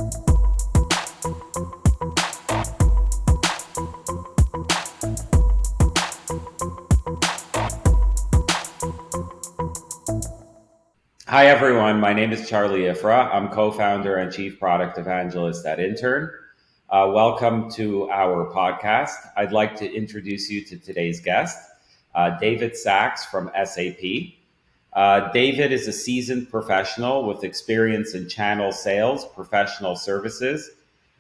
Hi, everyone. My name is Charlie Ifra. I'm co founder and chief product evangelist at Intern. Welcome to our podcast. I'd like to introduce you to today's guest, David Sachs from SAP. David is a seasoned professional with experience in channel sales, professional services,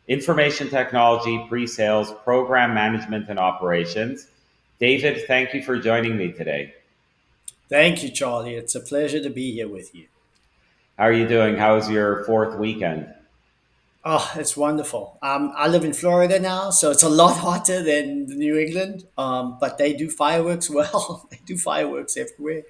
information technology, pre sales, program management, and operations. David, thank you for joining me today. Thank you, Charlie. It's a pleasure to be here with you. How are you doing? How was your fourth weekend? Oh, it's wonderful. I live in Florida now, so it's a lot hotter than New England. But they do fireworks well. They do fireworks everywhere.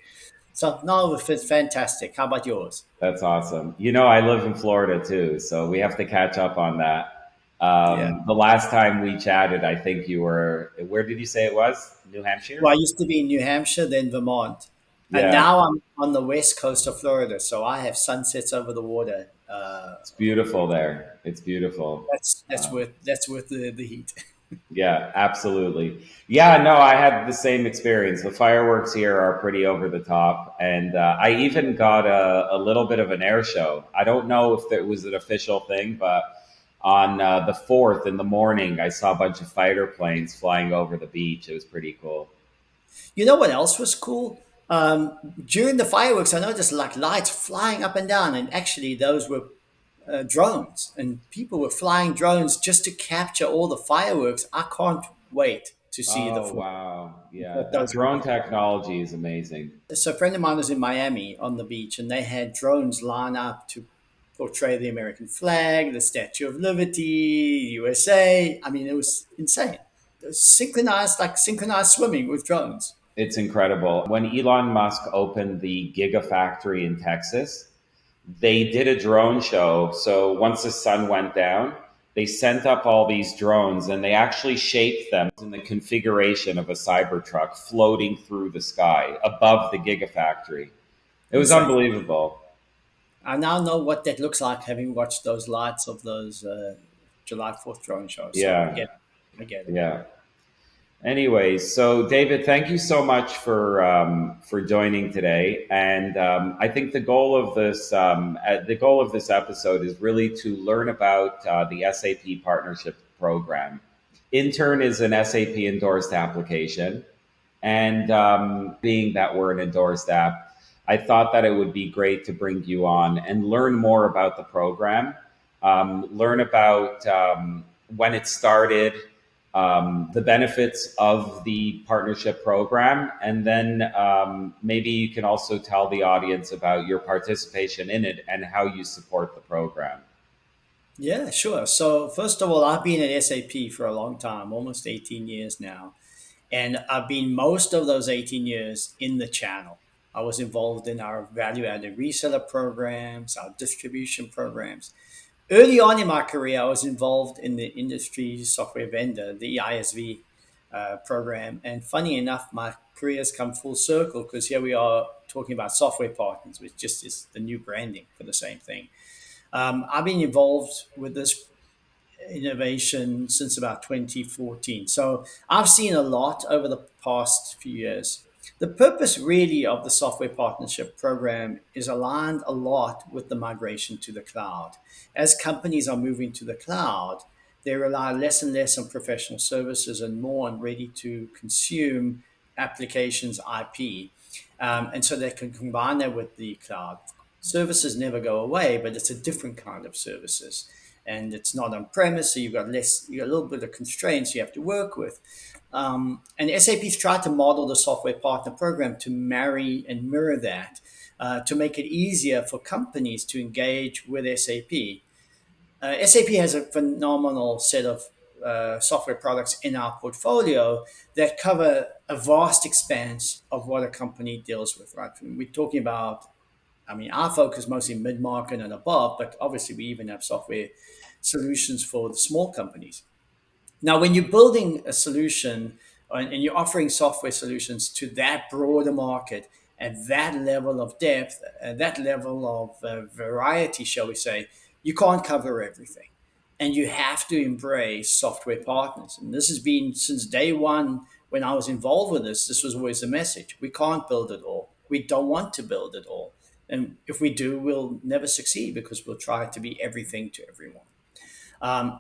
So no, it's fantastic. How about yours? That's awesome. I live in Florida too, so we have to catch up on that. Yeah. The last time we chatted, I think you were, where did you say it was? New Well, Hampshire? I used to be in New Hampshire, then Vermont, and Yeah, now I'm on the west coast of Florida. So I have sunsets over the water. it's beautiful there. It's beautiful. That's worth the heat. Yeah, absolutely. Yeah, no, I had the same experience. The fireworks here are pretty over the top. And I even got a little bit of an air show. I don't know if it was an official thing, but on the 4th in the morning, I saw a bunch of fighter planes flying over the beach. It was pretty cool. You know what else was cool? During the fireworks, I noticed like lights flying up and down, and actually those were drones, and people were flying drones just to capture all the fireworks. I can't wait to see the Oh, full. wow. Yeah, What that those look drone like. technology is amazing. So a friend of mine was in Miami on the beach, and they had drones line up to portray the American flag, the Statue of Liberty, USA. I mean, it was insane. It was synchronized swimming with drones. It's incredible. When Elon Musk opened the Gigafactory in Texas, they did a drone show. So once the sun went down, they sent up all these drones and they actually shaped them in the configuration of a Cybertruck floating through the sky above the Gigafactory. It was Insane. unbelievable. I now know what that looks like, having watched those lights of those July 4th drone shows. So I Yeah, get it. I get it. yeah. Anyways, so David, thank you so much for joining today. And I think the goal of this episode is really to learn about the SAP partnership program. Intern is an SAP endorsed application, and being that we're an endorsed app, I thought that it would be great to bring you on and learn more about the program, learn about when it started, the benefits of the partnership program, and then maybe you can also tell the audience about your participation in it and how you support the program. Yeah, sure. So first of all, I've been at SAP for a long time, almost 18 years now. And I've been most of those 18 years in the channel. I was involved in our value added reseller programs, our distribution programs. Early on in my career, I was involved in the industry software vendor, the ISV program. And funny enough, my career has come full circle because here we are talking about software partners, which just is the new branding for the same thing. I've been involved with this innovation since about 2014. So I've seen a lot over the past few years. The purpose really of the software partnership program is aligned a lot with the migration to the cloud. As companies are moving to the cloud, they rely less and less on professional services and more on ready to consume applications IP. And so they can combine that with the cloud. Services never go away, but it's a different kind of services, and it's not on premise, so you got a little bit of constraints you have to work with. And SAP's tried to model the software partner program to marry and mirror that, to make it easier for companies to engage with SAP. SAP has a phenomenal set of software products in our portfolio that cover a vast expanse of what a company deals with. Right, we're talking about, I mean, our focus mostly mid-market and above, but obviously we even have software solutions for the small companies. Now, when you're building a solution and you're offering software solutions to that broader market at that level of depth, at that level of variety, shall we say, You can't cover everything. And you have to embrace software partners. And this has been since day one when I was involved with this. This was always the message. We can't build it all. We don't want to build it all. And if we do, we'll never succeed because we'll try to be everything to everyone.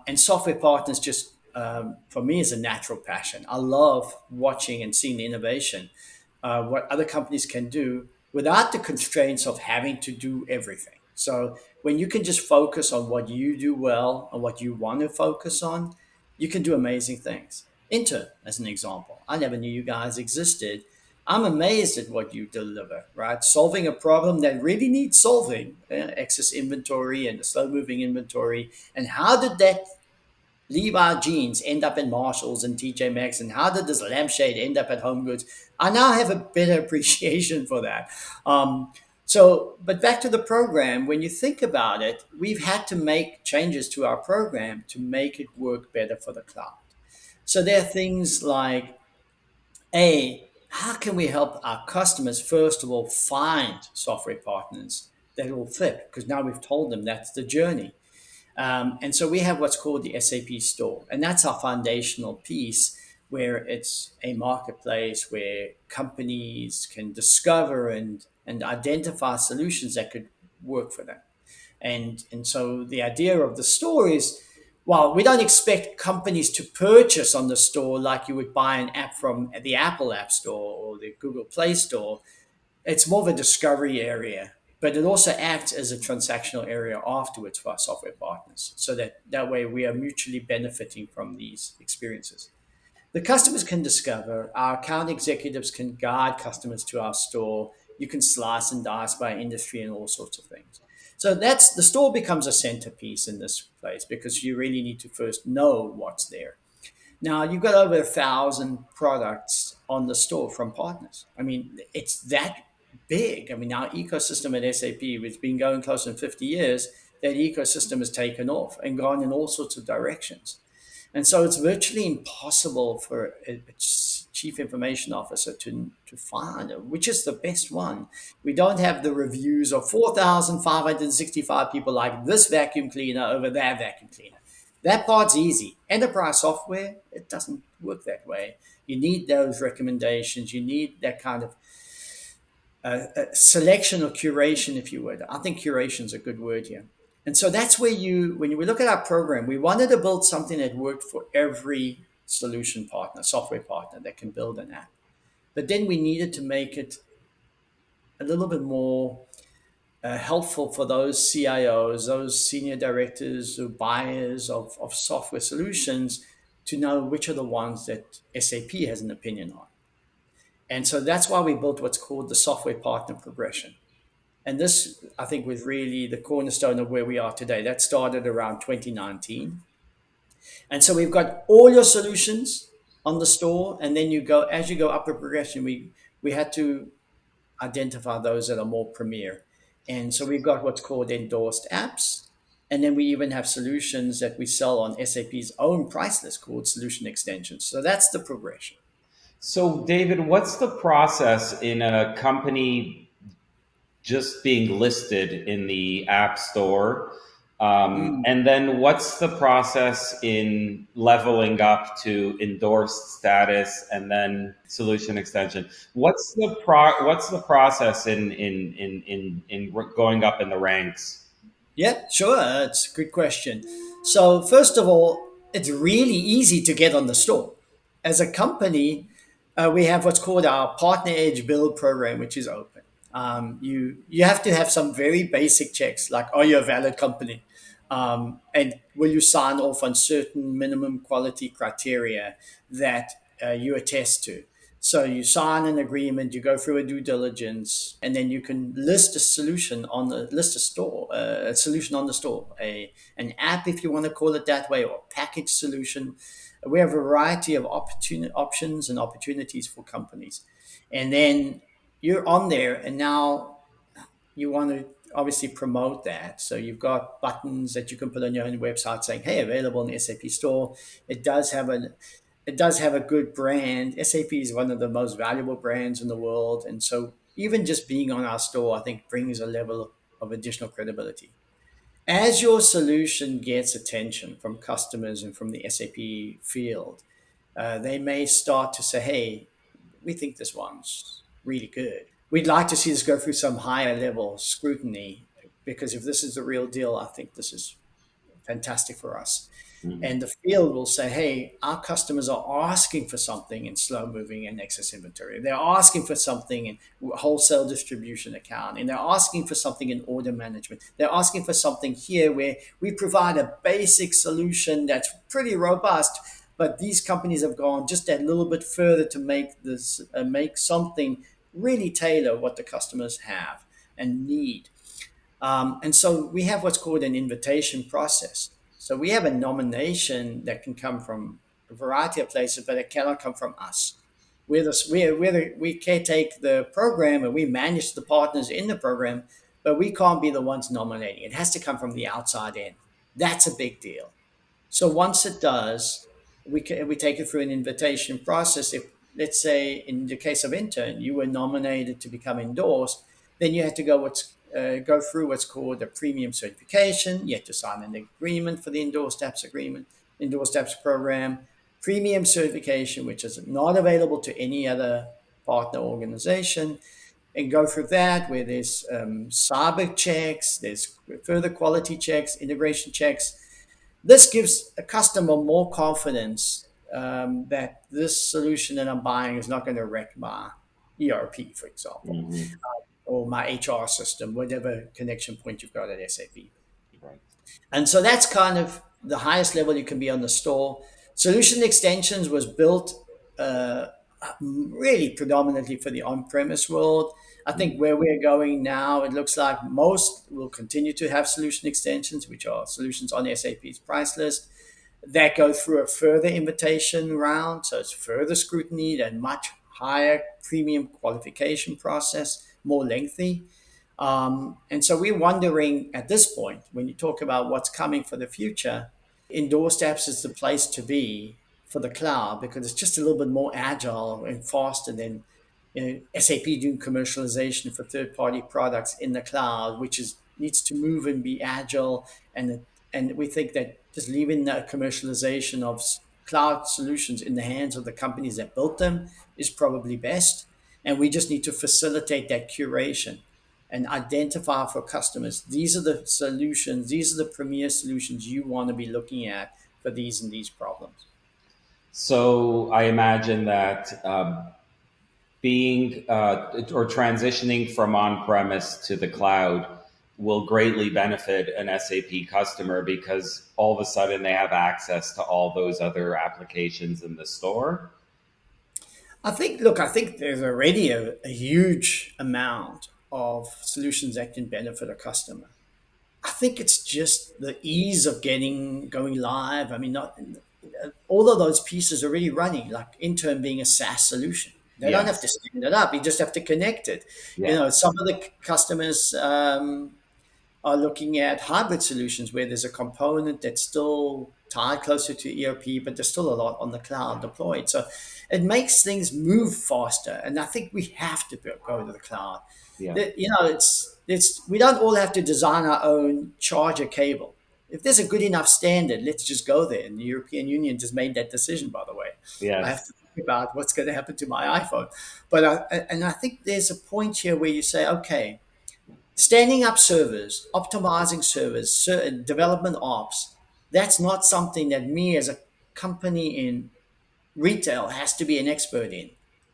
And software partners just, for me, is a natural passion. I love watching and seeing the innovation, what other companies can do without the constraints of having to do everything. So when you can just focus on what you do well and what you want to focus on, you can do amazing things. Inter, as an example, I never knew you guys existed. I'm amazed at what you deliver, right? Solving a problem that really needs solving, excess inventory and the slow moving inventory. And how did that Levi jeans end up in Marshalls and TJ Maxx? And how did this lampshade end up at Home Goods? I now have a better appreciation for that. But back to the program, when you think about it, we've had to make changes to our program to make it work better for the cloud. So there are things like, how can we help our customers, first of all, find software partners that will fit? Because now we've told them that's the journey. And so we have what's called the SAP Store, and that's our foundational piece where it's a marketplace where companies can discover and identify solutions that could work for them. And so the idea of the store is, well, we don't expect companies to purchase on the store like you would buy an app from the Apple App Store or the Google Play Store. It's more of a discovery area, but it also acts as a transactional area afterwards for our software partners. So that way we are mutually benefiting from these experiences. The customers can discover, our account executives can guide customers to our store. You can slice and dice by industry and all sorts of things. So that's the store becomes a centerpiece in this place because you really need to first know what's there. Now you've got over 1,000 products on the store from partners. I mean, it's that big. I mean, our ecosystem at SAP, which has been going close to 50 years, that ecosystem has taken off and gone in all sorts of directions. And so it's virtually impossible for a chief information officer to find which is the best one. We don't have the reviews of 4,565 people like this vacuum cleaner over that vacuum cleaner. That part's easy. Enterprise software, it doesn't work that way. You need those recommendations. You need that kind of selection or curation, if you would. I think curation is a good word here. And so that's where when we look at our program, we wanted to build something that worked for every solution partner, software partner that can build an app. But then we needed to make it a little bit more helpful for those CIOs, those senior directors or buyers of software solutions to know which are the ones that SAP has an opinion on. And so that's why we built what's called the software partner progression. And this, I think, was really the cornerstone of where we are today. That started around 2019. And so we've got all your solutions on the store. And then as you go up the progression, we had to identify those that are more premier. And so we've got what's called endorsed apps. And then we even have solutions that we sell on SAP's own price list called solution extensions. So that's the progression. So, David, what's the process in a company just being listed in the App Store? Mm. And then what's the process in leveling up to endorsed status and then solution extension? What's the process in going up in the ranks? Yeah, sure. It's a good question. So, first of all, it's really easy to get on the store. As a company, we have what's called our Partner Edge Build program, which is open. You have to have some very basic checks, like are you a valid company, and will you sign off on certain minimum quality criteria that you attest to. So you sign an agreement, you go through a due diligence, and then you can list a solution on the list a store, a solution on the store, an app if you want to call it that way, or a package solution. We have a variety of options and opportunities for companies, and then you're on there, and now you want to obviously promote that. So you've got buttons that you can put on your own website saying, "Hey, available in the SAP Store." It does have a good brand. SAP is one of the most valuable brands in the world, and so even just being on our store, I think, brings a level of additional credibility. As your solution gets attention from customers and from the SAP field, they may start to say, hey, we think this one's really good. We'd like to see this go through some higher level scrutiny because if this is the real deal, I think this is fantastic for us. Mhm. And the field will say, hey, our customers are asking for something in slow moving and excess inventory. They're asking for something in wholesale distribution account, and they're asking for something in order management. They're asking for something here where we provide a basic solution that's pretty robust, but these companies have gone just a little bit further to make this make something really tailor what the customers have and need. And so we have what's called an invitation process. So we have a nomination that can come from a variety of places, but it cannot come from us. We can take the program and we manage the partners in the program, but we can't be the ones nominating. It has to come from the outside in. That's a big deal. So once it does, we take it through an invitation process. If, let's say, in the case of intern, you were nominated to become endorsed, then you had to go through what's called a premium certification. You had to sign an agreement for the endorsed apps agreement, endorsed apps program, premium certification, which is not available to any other partner organization, and go through that where there's cyber checks, there's further quality checks, integration checks. This gives a customer more confidence that this solution that I'm buying is not going to wreck my ERP, for example, Mhm. or my HR system, whatever connection point you've got at SAP. Right. And so that's kind of the highest level you can be on the store. Solution extensions was built uh, really predominantly for the on-premise world. I think Mhm. where we're going now, it looks like most will continue to have solution extensions, which are solutions on SAP's price list that go through a further invitation round. So it's further scrutiny and much higher premium qualification process, more lengthy. And so we're wondering at this point, when you talk about what's coming for the future, endorsed apps is the place to be for the cloud because it's just a little bit more agile and faster than SAP doing commercialization for third-party products in the cloud, which is needs to move and be agile. And we think that just leaving the commercialization of cloud solutions in the hands of the companies that built them is probably best. And we just need to facilitate that curation and identify for customers these are the solutions, these are the premier solutions you want to be looking at for these and these problems. So I imagine that being or transitioning from on-premise to the cloud will greatly benefit an SAP customer because all of a sudden they have access to all those other applications in the store. I think there's already a huge amount of solutions that can benefit a customer. I think it's just the ease of going live. I mean, not all of those pieces are already running, like Intern being a SaaS solution. They don't have to Yes. stand it up. You just have to connect it. Yeah. Some of the customers are looking at hybrid solutions where there's a component that's still tied closer to ERP, but there's still a lot on the cloud deployed. So it makes things move faster. And I think we have to go to the cloud. Yeah. It's we don't all have to design our own charger cable. If there's a good enough standard, let's just go there. And the European Union just made that decision, by the way. I have to Yes. think about what's going to happen to my iPhone. And I think there's a point here where you say, okay, standing up servers, optimizing servers, development ops, that's not something that me as a company in retail has to be an expert in.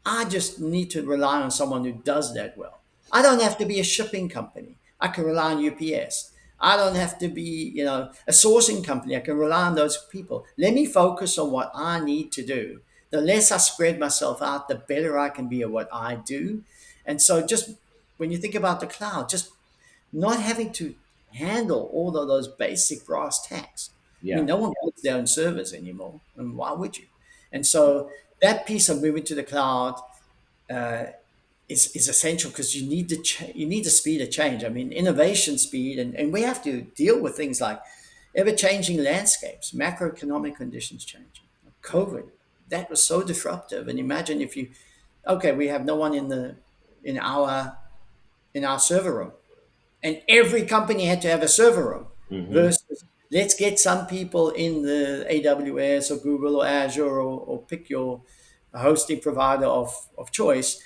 I just need to rely on someone who does that well. I don't have to be a shipping company. I can rely on UPS. I don't have to be, a sourcing company. I can rely on those people. Let me focus on what I need to do. The less I spread myself out, the better I can be at what I do. And so just when you think about the cloud, just not having to handle all of those basic brass tacks. I mean, Yeah. no one builds their own servers anymore, and why would you? And so that piece of moving to the cloud uh, is essential because you need the speed of change. I mean, innovation speed, and we have to deal with things like ever changing landscapes, macroeconomic conditions changing, Yeah. COVID. That was so disruptive. And imagine if you, okay, we have no one in our in our server room and every company had to have a server room. Hmm. versus let's get some people in the AWS or Google or Azure or pick your hosting provider of choice.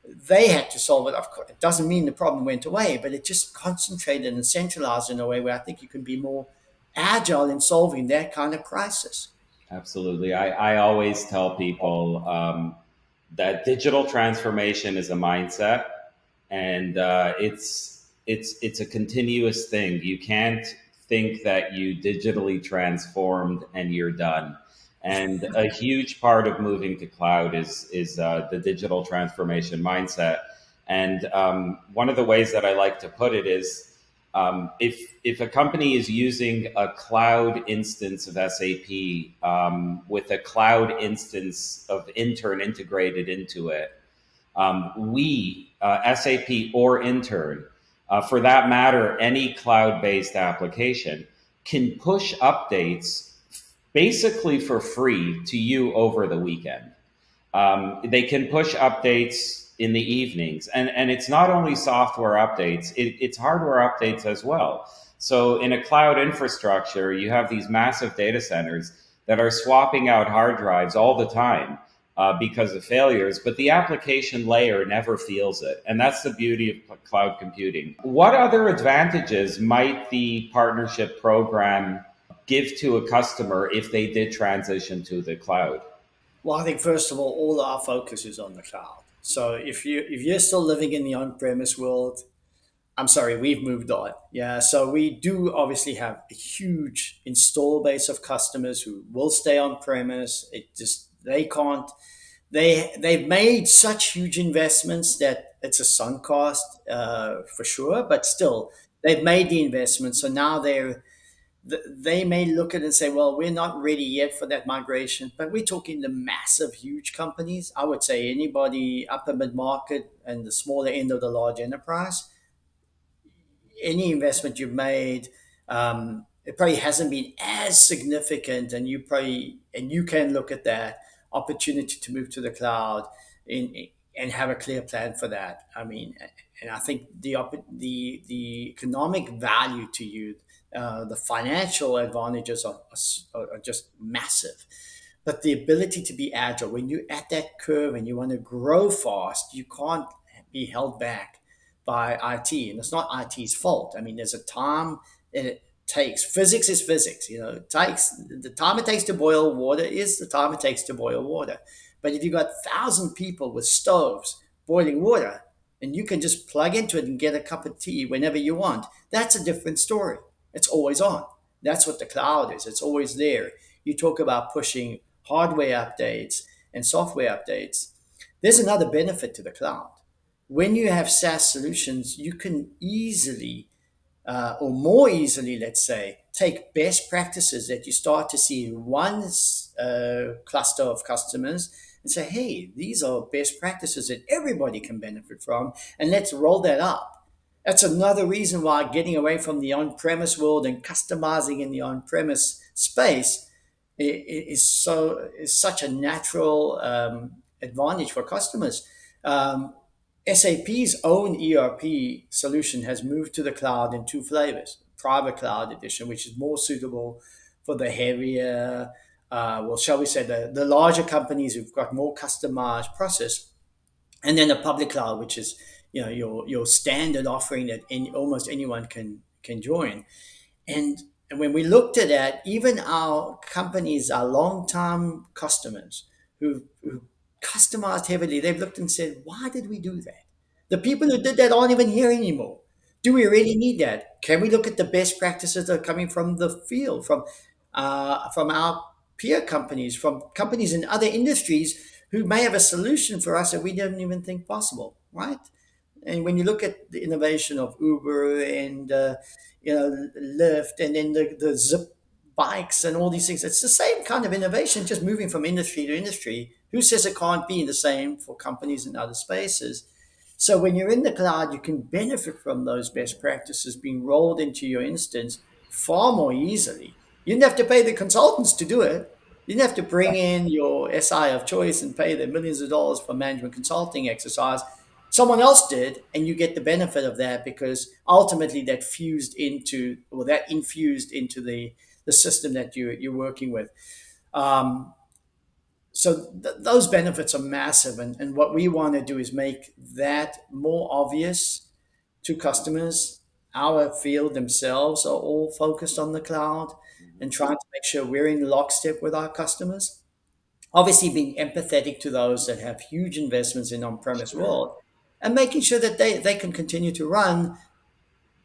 They had to solve it. Of course, it doesn't mean the problem went away, but it just concentrated and centralized in a way where I think you can be more agile in solving that kind of crisis. Absolutely. I always tell people that digital transformation is a mindset, and it's a continuous thing. You can't think that you digitally transformed and you're done. And a huge part of moving to cloud is the digital transformation mindset. And one of the ways that I like to put it is if a company is using a cloud instance of SAP with a cloud instance of Intern integrated into it, SAP or Intern, for that matter, any cloud based application, can push updates basically for free to you over the weekend. They can push updates in the evenings, and it's not only software updates; it's hardware updates as well. So in a cloud infrastructure, you have these massive data centers that are swapping out hard drives all the time because of failures, but the application layer never feels it, and that's the beauty of cloud computing. What other advantages might the partnership program give to a customer if they did transition to the cloud? Well, I think first of all our focus is on the cloud. So if you're still living in the on-premise world, I'm sorry, we've moved on. Yeah, so we do obviously have a huge install base of customers who will stay on premise. It just they can't. They've made such huge investments that it's a sunk cost for sure. But still, they've made the investment, so now they may look at it and say, well, we're not ready yet for that migration. But we're talking the massive, huge companies. I would say anybody upper mid market and the smaller end of the large enterprise, any investment you've made, it probably hasn't been as significant, and you can look at that opportunity to move to the cloud and have a clear plan for that. I mean, and I think the economic value to you, the financial advantages are just massive. But the ability to be agile when you're at that curve and you want to grow fast, you can't be held back by IT. And it's not IT's fault. I mean, there's a time it takes. Physics is physics. You know, it takes the time it takes to boil water is the time it takes to boil water. But if you've got 1,000 people with stoves boiling water, and you can just plug into it and get a cup of tea whenever you want, that's a different story. It's always on. That's what the cloud is. It's always there. You talk about pushing hardware updates and software updates. There's another benefit to the cloud. When you have SaaS solutions, you can easily, or more easily, let's say, take best practices that you start to see in one cluster of customers and say, hey, these are best practices that everybody can benefit from, and let's roll that up. That's another reason why getting away from the on premise world and customizing in the on premise space is such a natural advantage for customers. Um, SAP's own ERP solution has moved to the cloud in two flavors: private cloud edition, which is more suitable for the heavier, well, shall we say, the larger companies who've got more customized process, and then the public cloud, which is your standard offering that almost anyone can join. And when we looked at that, even our companies, our long-term customers who customized heavily, they've looked and said, why did we do that? The people who did that aren't even here anymore. Do we really need that? Can we look at the best practices that are coming from the field, from our peer companies, from companies in other industries who may have a solution for us that we didn't even think possible, right? And when you look at the innovation of Uber and Lyft, and then the Zip bikes and all these things, it's the same kind of innovation, just moving from industry to industry. Who says it can't be the same for companies in other spaces? So when you're in the cloud, you can benefit from those best practices being rolled into your instance far more easily. You didn't have to pay the consultants to do it. You didn't have to bring in your SI of choice and pay them millions of dollars for management consulting exercise. Someone else did, and you get the benefit of that because ultimately that infused into the system that you're working with. Um, so those benefits are massive, and what we want to do is make that more obvious to customers. Our field themselves are all focused on the cloud and trying to make sure we're in lockstep with our customers. Obviously, being empathetic to those that have huge investments in on-premise Sure. world, and making sure that they can continue to run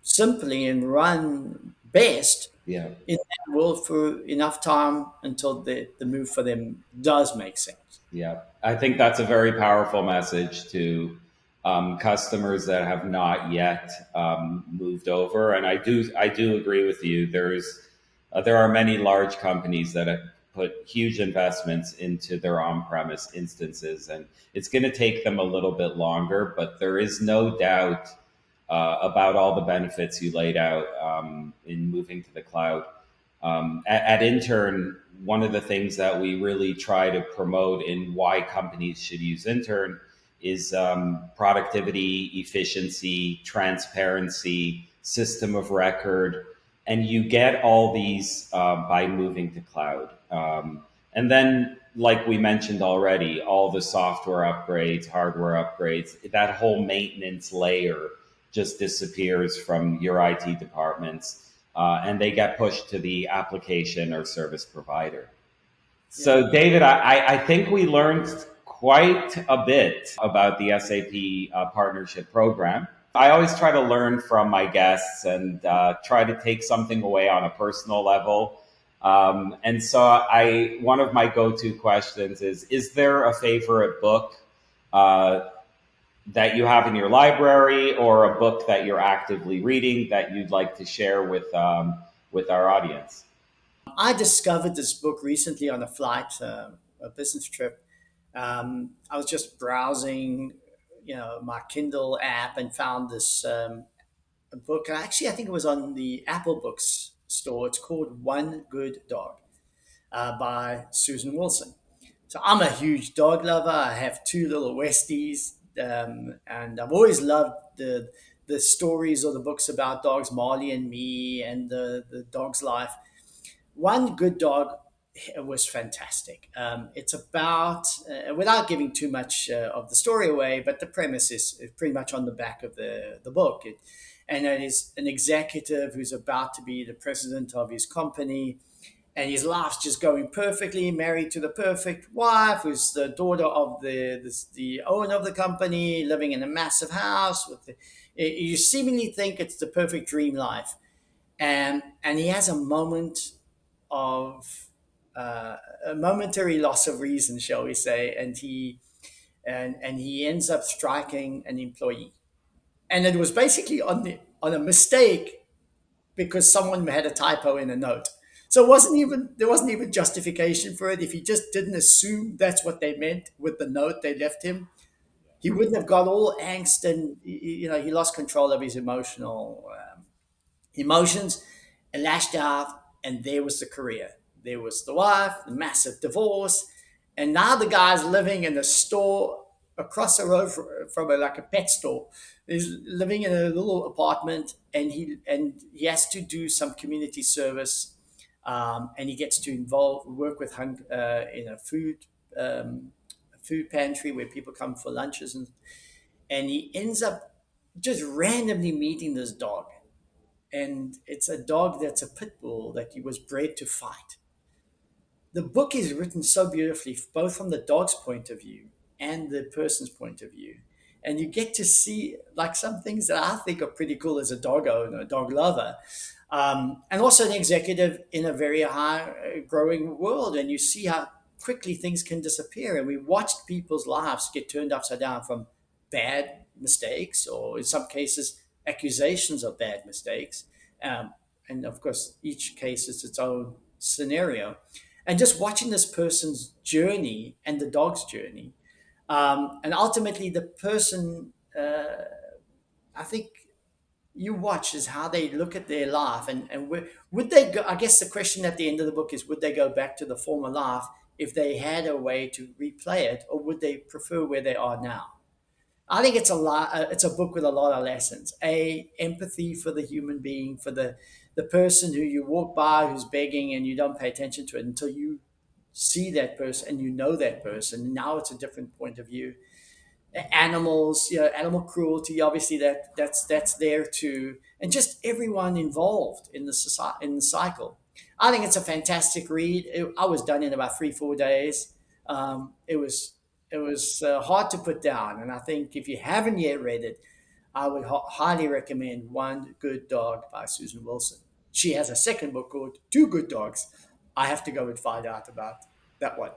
simply and run best Yeah. in that world for enough time until the move for them does make sense. Yeah, I think that's a very powerful message to customers that have not yet moved over. And I do agree with you. There are many large companies that have put huge investments into their on-premise instances, and it's going to take them a little bit longer. But there is no doubt about all the benefits you laid out in moving to the cloud. At Intern, one of the things that we really try to promote in why companies should use Intern is productivity, efficiency, transparency, system of record, and you get all these by moving to cloud. And then, like we mentioned already, all the software upgrades, hardware upgrades, that whole maintenance layer just disappears from your IT departments, and they get pushed to the application or service provider. Yeah. So, David, I think we learned quite a bit about the SAP partnership program. I always try to learn from my guests and try to take something away on a personal level. And so, one of my go-to questions is there a favorite book uh, that you have in your library, or a book that you're actively reading that you'd like to share with our audience? I discovered this book recently on a flight, a business trip. I was just browsing, my Kindle app and found this book. Actually, I think it was on the Apple Books store. It's called One Good Dog by Susan Wilson. So I'm a huge dog lover. I have two little Westies, and I've always loved the stories or the books about dogs, Marley and Me, and the dog's life. One Good Dog was fantastic. It's about, without giving too much of the story away, but the premise is pretty much on the back of the book. And it is an executive who's about to be the president of his company, and his life's just going perfectly, married to the perfect wife, who's the daughter of the owner of the company, living in a massive house. You seemingly think it's the perfect dream life. And he has a moment of a momentary loss of reason, shall we say, and he ends up striking an employee, and it was basically on a mistake because someone had a typo in a note. So there wasn't even justification for it. If he just didn't assume that's what they meant with the note they left him, he wouldn't have got all angst, and he lost control of his emotions and lashed out, and there was the career. There was the wife, the massive divorce, and now the guy's living in a store across the road from like a pet store. He's living in a little apartment, and he has to do some community service, and he gets to work with in a food pantry where people come for lunches, and he ends up just randomly meeting this dog, and it's a dog that's a pit bull that he was bred to fight. The book is written so beautifully, both from the dog's point of view and the person's point of view. And you get to see like some things that I think are pretty cool as a dog owner, a dog lover, and also an executive in a very high growing world. And you see how quickly things can disappear. And we watched people's lives get turned upside down from bad mistakes, or in some cases, accusations of bad mistakes. Um, and of course, each case is its own scenario. And just watching this person's journey and the dog's journey, and ultimately the person, I think you watch is how they look at their life, and would they go, I guess the question at the end of the book is, would they go back to the former life if they had a way to replay it, or would they prefer where they are now? I think it's a lot. It's a book with a lot of lessons. Empathy for the human being, for the person who you walk by who's begging and you don't pay attention to it until you see that person and you know that person. Now it's a different point of view. Animals, animal cruelty, obviously that's there too, and just everyone involved in the society, in the cycle. I think it's a fantastic read. I was done in about 3-4 days. It was hard to put down, and I think if you haven't yet read it, I would highly recommend One Good Dog by Susan Wilson. She has a second book called Two Good Dogs. I have to go and find out about that one.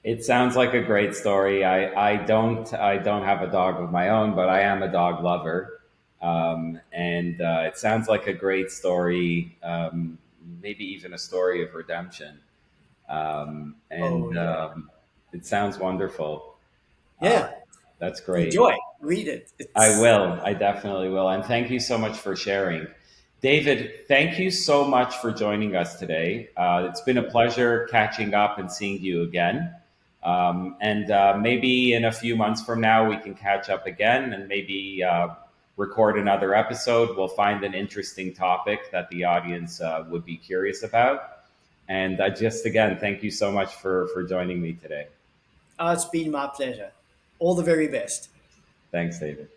It sounds like a great story. I don't have a dog of my own, but I am a dog lover, and it sounds like a great story. Maybe even a story of redemption, Oh and yeah. it sounds wonderful. Uh, Yeah, that's great. enjoy, read it. I It's will. I definitely will. And thank you so much for sharing. David, thank you so much for joining us today. It's been a sure. pleasure catching up and seeing you again. And maybe in a few months from now, we can catch up again and maybe record another episode. We'll find an interesting topic that the audience would be curious about. And just again, thank you so much for joining me today. It's been my pleasure. All the very best. Thanks, David.